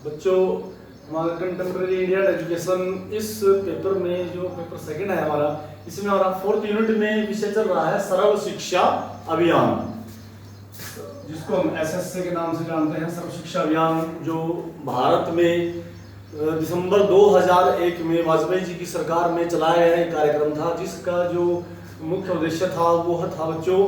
बच्चों, हमारा contemporary Indian education इस पेपर में जो पेपर सेकंड है हमारा, इसमें हमारा 4th यूनिट में विषय चल रहा है सर्व शिक्षा अभियान, जिसको हम एसएसए के नाम से जानते हैं। सर्व शिक्षा अभियान जो भारत में दिसंबर 2001 में वाजपेयी जी की सरकार में चलाया गया एक कार्यक्रम था, जिसका जो मुख्य उद्देश्य था वो था बच्चों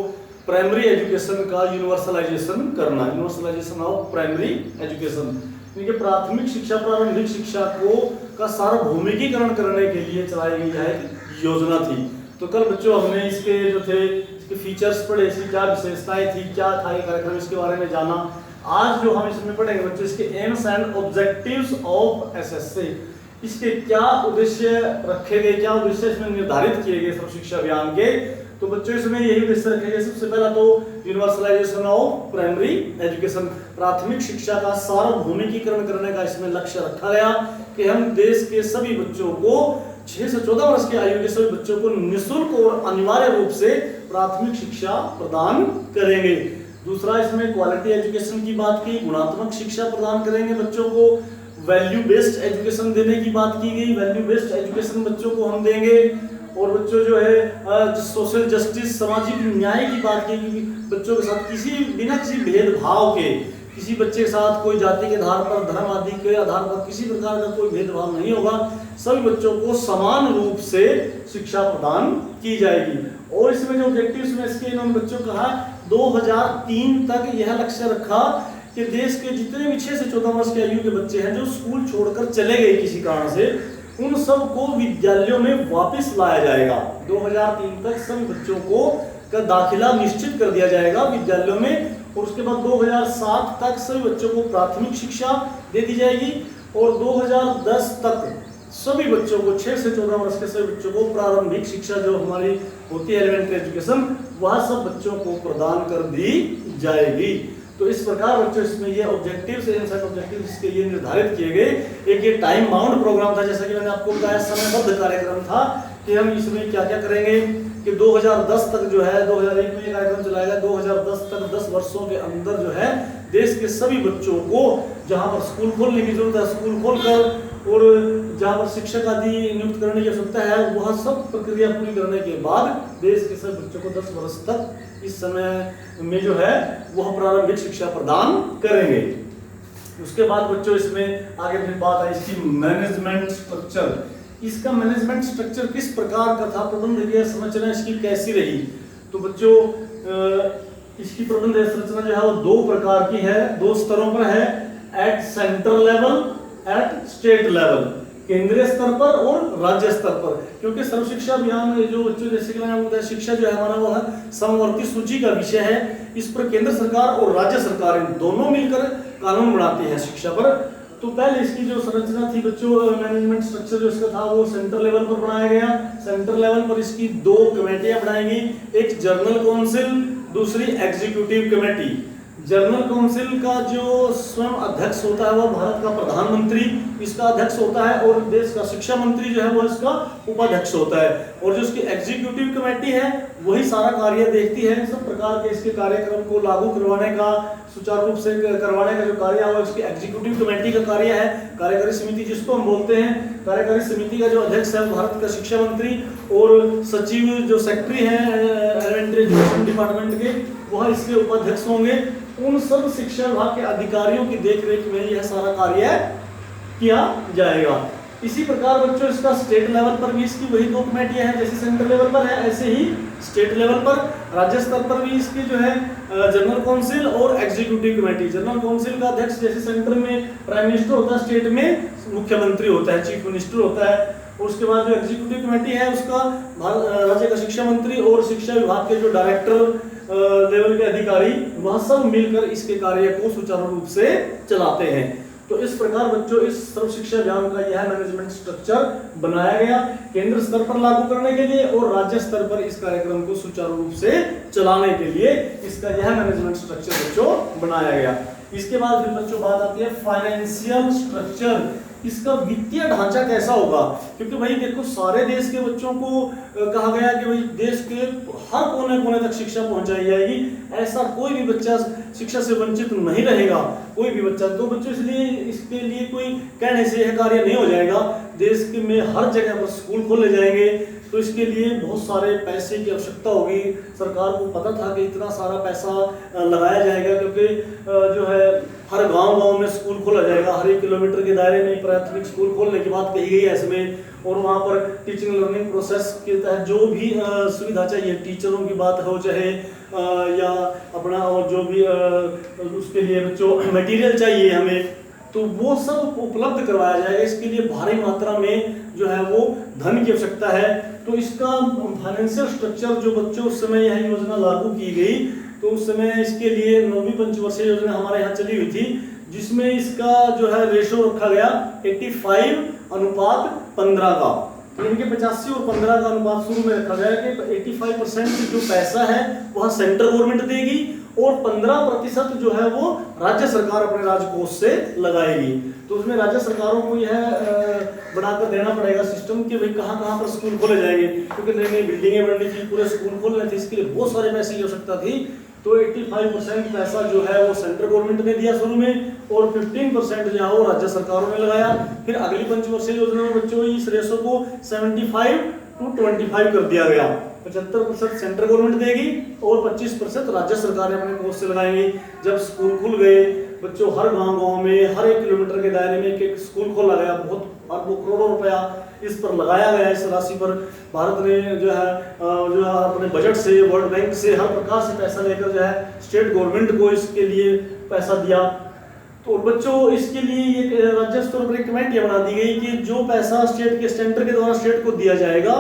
प्राइमरी एजुकेशन का यूनिवर्सलाइजेशन करना, यूनिवर्सलाइजेशन ऑफ प्राइमरी एजुकेशन, यानी कि प्राथमिक शिक्षा प्रारंभिक शिक्षा को का सार्वभौमिकीकरण करने के लिए चलाई गई है योजना थी। तो कल बच्चों हमने इसके जो थे इसके फीचर्स पढ़े, इसकी क्या विशेषताएं थी, क्या था ये कार्यक्रम, इसके बारे में जाना। आज जो हम इसमें पढ़ेंगे बच्चों इसके AIIMS and objectives of SSA, इसके क्या उद्देश्य रखे गए, क्या उद्देश्य इसमें निर्धारित किए गए सर्व शिक्षा अभियान के। तो बच्चों इसमें यही उद्देश्य रखे गए। सबसे पहला तो यूनिवर्सलाइजेशन ऑफ प्राइमरी एजुकेशन, प्राथमिक शिक्षा का सार्वभौमिकीकरण करने का इसमें लक्ष्य रखा गया कि हम देश के सभी बच्चों को 6 से 14 वर्ष की आयु के सभी बच्चों को निःशुल्क और अनिवार्य रूप से प्राथमिक शिक्षा प्रदान करेंगे। दूसरा इसमें क्वालिटी एजुकेशन की बात की, गुणात्मक शिक्षा प्रदान करेंगे बच्चों को। वैल्यू बेस्ड एजुकेशन देने की बात की गई, वैल्यू बेस्ड एजुकेशन बच्चों को हम देंगे। और बच्चों जो है सोशल जस्टिस सामाजिक न्याय की बात की, कि बच्चों के साथ बिना किसी भेदभाव के, किसी बच्चे के साथ कोई जाति के आधार पर, धर्म आदि के आधार पर किसी प्रकार का कोई भेदभाव नहीं होगा, सभी बच्चों को समान रूप से शिक्षा प्रदान की जाएगी। और इसमें जो ऑब्जेक्टिव्स में इसके इन्होंने बच्चों कहा 2003 तक यह लक्ष्य रखा कि देश के जितने भी 6 से 14 वर्ष की आयु के बच्चे हैं जो स्कूल छोड़कर चले गए किसी कारण से, उन सब को विद्यालयों में वापस लाया जाएगा। 2003 तक सभी बच्चों को का दाखिला निश्चित कर दिया जाएगा विद्यालयों में। और उसके बाद 2007 तक सभी बच्चों को प्राथमिक शिक्षा दे दी जाएगी। और 2010 तक सभी बच्चों को 6 से 14 वर्ष के सभी बच्चों को प्रारंभिक शिक्षा जो हमारी होती है एलिमेंट्री एजुकेशन, वह सब बच्चों को प्रदान कर दी जाएगी। तो इस प्रकार बच्चों इसमें ये ऑब्जेक्टिव्स एंड ऑब्जेक्टिव्स इसके लिए निर्धारित किए गए। एक ये टाइम बाउंड प्रोग्राम था, जैसा कि मैंने आपको बताया समयबद्ध कार्यक्रम था कि हम इसमें क्या क्या करेंगे कि 2010 तक जो है 2001 में ये कार्यक्रम चलाएगा, 2010 तक 10 वर्षों के अंदर जो है देश के सभी बच्चों को जहां पर स्कूल खोलने की जरूरत है स्कूल खोलकर, और जहां पर शिक्षक आदि नियुक्त करने की आवश्यकता है वह सब प्रक्रिया पूरी करने के बाद देश के सभी बच्चों को 10 वर्ष तक इस समय में जो है वह प्रारंभिक शिक्षा प्रदान करेंगे। उसके बाद बच्चों इसमें आगे फिर बात आई इसकी मैनेजमेंट स्ट्रक्चर। इसका मैनेजमेंट स्ट्रक्चर किस प्रकार का था, प्रबंधकीय संरचना इसकी कैसी रही। तो बच्चों इसकी प्रबंधकीय संरचना जो है वो 2 प्रकार की है, 2 स्तरों पर है, at central level, at state level, केंद्रीय स्तर पर और राज्य स्तर पर। क्योंकि सर्व शिक्षा अभियान में जो बच्चों जैसे कि मैंने बताया शिक्षा जो है हमारा वो है समवर्ती सूची का विषय है। इस पर केंद्र सरकार और राज्य सरकार दोनों मिलकर कानून बनाती है शिक्षा पर। तो पहले इसकी जो संरचना थी बच्चों मैनेजमेंट स्ट्रक्चर जो इसका था वो सेंट्रल लेवल पर बनाया गया। सेंट्रल लेवल पर इसकी 2 कमेटियां बनाई गई, एक जनरल काउंसिल, दूसरी एग्जीक्यूटिव कमेटी। जनरल काउंसिल का जो स्वयं अध्यक्ष होता है वह भारत का प्रधानमंत्री इसका अध्यक्ष होता है, और देश का शिक्षा मंत्री जो है वो इसका उपाध्यक्ष होता है। और जो इसकी एग्जीक्यूटिव कमेटी है वही सारा कार्य देखती है, सब प्रकार के इसके कार्यक्रम को लागू करवाने का, सुचारू रूप से करवाने का जो कार्य है वो इसकी एग्जीक्यूटिव कमेटी का कार्य है। कार्यकारी समिति जिसको हम बोलते हैं, कार्यकारी समिति का जो अध्यक्ष है भारत का शिक्षा मंत्री, और सचिव जो सेक्रेटरी है एलिमेंट्री एजुकेशन डिपार्टमेंट के वह इसके उपाध्यक्ष होंगे। उन सब शिक्षा विभाग के अधिकारियों की देखरेख में यह सारा कार्य किया जाएगा। इसी प्रकार बच्चों इसका स्टेट लेवल पर भी इसकी वही 2 कमेटियां हैं, जैसे सेंट्रल लेवल पर है ऐसे ही स्टेट लेवल पर, राज्य स्तर पर भी इसकी जो है जनरल काउंसिल और एग्जीक्यूटिव कमेटी। जनरल काउंसिल का अध्यक्ष जैसे सेंटर में प्राइम मिनिस्टर होता है, स्टेट में मुख्यमंत्री होता है, चीफ मिनिस्टर होता है। और उसके बाद जो एग्जीक्यूटिव कमेटी है उसका राज्य का शिक्षा मंत्री और शिक्षा विभाग के जो डायरेक्टर लेवल के अधिकारी वह सब मिलकर इसके कार्य को सुचारू रूप से चलाते हैं। तो इस प्रकार बच्चों इस सर्व शिक्षा अभियान का यह मैनेजमेंट स्ट्रक्चर बनाया गया केंद्र स्तर पर लागू करने के लिए, और राज्य स्तर पर इस कार्यक्रम को सुचारू रूप से चलाने के लिए इसका यह मैनेजमेंट स्ट्रक्चर बच्चों बनाया गया। इसके बाद फिर बच्चों बात आती है फाइनेंशियल स्ट्रक्चर, इसका वित्तीय ढांचा कैसा होगा। क्योंकि भाई देखो सारे देश के बच्चों को कहा गया कि भाई देश के हर कोने कोने तक शिक्षा पहुंचाई जाएगी, ऐसा कोई भी बच्चा शिक्षा से वंचित नहीं रहेगा, कोई भी बच्चा। तो बच्चों इसलिए इसके लिए कहने से यह कार्य नहीं हो जाएगा। देश के में हर जगह पर स्कूल खोले जाएंगे, तो इसके लिए बहुत सारे पैसे की आवश्यकता होगी। सरकार को पता था कि इतना सारा पैसा लगाया जाएगा, क्योंकि जो है हर गांव-गांव में स्कूल खोला जाएगा। हर 1 किलोमीटर के दायरे में प्राथमिक स्कूल खोलने की बात कही गई है इसमें, और वहाँ पर टीचिंग लर्निंग प्रोसेस के तहत जो भी सुविधा चाहिए, टीचरों की बात हो चाहे या अपना और जो भी उसके लिए बच्चों मटेरियल चाहिए हमें, तो वो सब उपलब्ध करवाया जाएगा। इसके लिए भारी मात्रा में जो है वो धन की आवश्यकता है। तो इसका फाइनेंशियल स्ट्रक्चर जो बच्चों उस समय यह योजना लागू की गई, तो उस समय इसके लिए 9वीं पंचवर्षीय योजना हमारे यहाँ चली हुई थी, जिसमें इसका जो है रेशो रखा गया 85:15 का। तो इनके 85 और 15 का अनुपात शुरू में रखा गया कि 85% जो पैसा है वह सेंट्रल गवर्नमेंट देगी और 15% जो है वो राज्य सरकार अपने राजकोष से लगाएगी। तो उसमें राज्य सरकारों को यह बनाकर देना पड़ेगा सिस्टम कि भाई कहाँ कहाँ पर स्कूल खोले जाएंगे, क्योंकि नई नई बिल्डिंगें बननी थी, पूरे स्कूल खोलने थे, इसके लिए बहुत सारे पैसे की आवश्यकता थी। तो 85% पैसा जो है वो सेंट्रल गवर्नमेंट ने दिया शुरू में, और 15% जो है वो राज्य सरकारों ने लगाया। फिर अगली पंचवर्षीय योजना में बच्चों इस रेशो को 75:25 कर दिया गया। 75% सेंट्रल गवर्नमेंट देगी और 25% राज्य सरकार अपने कोष से लगाएंगी। जब स्कूल खुल गए बच्चों, हर गांव-गांव में हर 1 किलोमीटर के दायरे में एक स्कूल खोला गया। बहुत अरबों करोड़ों रुपया इस पर लगाया गया। इस राशि पर भारत ने जो है अपने बजट से, वर्ल्ड बैंक से, हर प्रकार से पैसा लेकर जो है स्टेट गवर्नमेंट को इसके लिए पैसा दिया। तो बच्चों इसके लिए एक राज्य स्तर पर एक कमेटी बना दी गई कि जो पैसा स्टेट के सेंटर के द्वारा स्टेट को दिया जाएगा,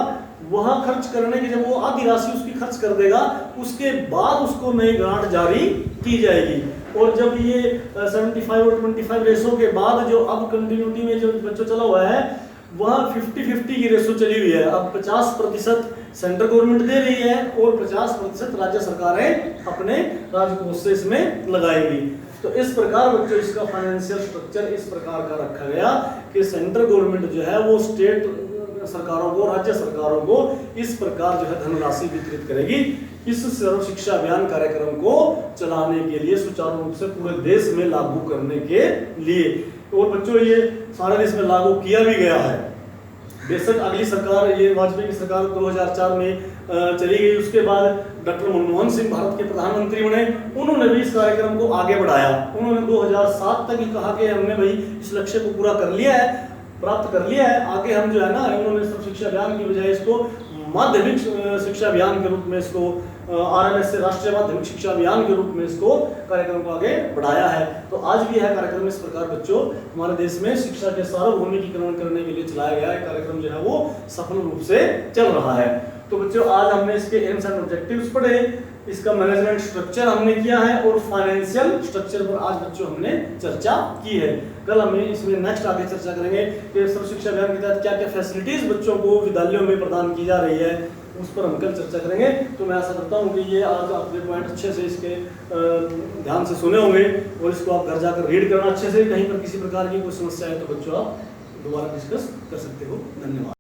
वह खर्च करने की जब वो आधी राशि उसकी खर्च कर देगा, उसके बाद उसको नई ग्रांट जारी की जाएगी। और जब ये 75 और 25 रेशो के बाद जो अब कंटिन्यूटी में जो बच्चों चला हुआ है, वह 50-50 की रेशो चली हुई है। अब 50% सेंट्रल गवर्नमेंट दे रही है और 50% राज्य सरकारें अपने राजकोष से इसमें लगाएगी। तो इस प्रकार बच्चों इसका फाइनेंशियल स्ट्रक्चर इस प्रकार का रखा गया कि सेंट्रल गवर्नमेंट जो है वो स्टेट सरकारों को, राज्य सरकारों को इस प्रकार जो है धनराशि वितरित करेगी इस सर्व शिक्षा अभियान कार्यक्रम को चलाने के लिए, सुचारू रूप से पूरे देश में लागू करने के लिए। और बच्चों ये सारे देश में लागू किया भी गया है। बेशक अगली सरकार, ये वाजपेयी की सरकार 2004 में चली गई, उसके बाद डॉक्टर मनमोहन सिंह भारत के प्रधानमंत्री बने, उन्होंने भी इस कार्यक्रम को आगे बढ़ाया। उन्होंने 2007 तक ही कहा कि हमने भाई इस लक्ष्य को पूरा कर लिया है, प्राप्त कर लिया है, आगे हम जो है ना, उन्होंने सर्व शिक्षा अभियान की बजाय इसको माध्यमिक शिक्षा अभियान के रूप में, इसको RMS से राष्ट्रीय माध्यमिक शिक्षा अभियान के रूप में इसको कार्यक्रम को आगे बढ़ाया है। तो आज भी यह कार्यक्रम इस प्रकार बच्चों हमारे देश में शिक्षा के सार्वभौमिकीकरण करने के लिए चलाया गया है। कार्यक्रम जो है वो सफल रूप से चल रहा है। तो बच्चों आज हमने इसके एम्स एंड ऑब्जेक्टिव्स पढ़े, इसका मैनेजमेंट स्ट्रक्चर हमने किया है और फाइनेंशियल स्ट्रक्चर पर आज बच्चों हमने चर्चा की है। कल हमें इसमें नेक्स्ट आगे चर्चा करेंगे कि सर्व शिक्षा अभियान के तहत क्या क्या फैसिलिटीज बच्चों को विद्यालयों में प्रदान की जा रही है, उस पर हम कल चर्चा करेंगे। तो मैं आशा करता हूँ कि ये आज आपने पॉइंट अच्छे से इसके ध्यान से सुने होंगे और इसको आप घर जाकर रीड करना अच्छे से। कहीं पर किसी प्रकार की कोई समस्या है तो बच्चों आप दोबारा डिस्कस कर सकते हो। धन्यवाद।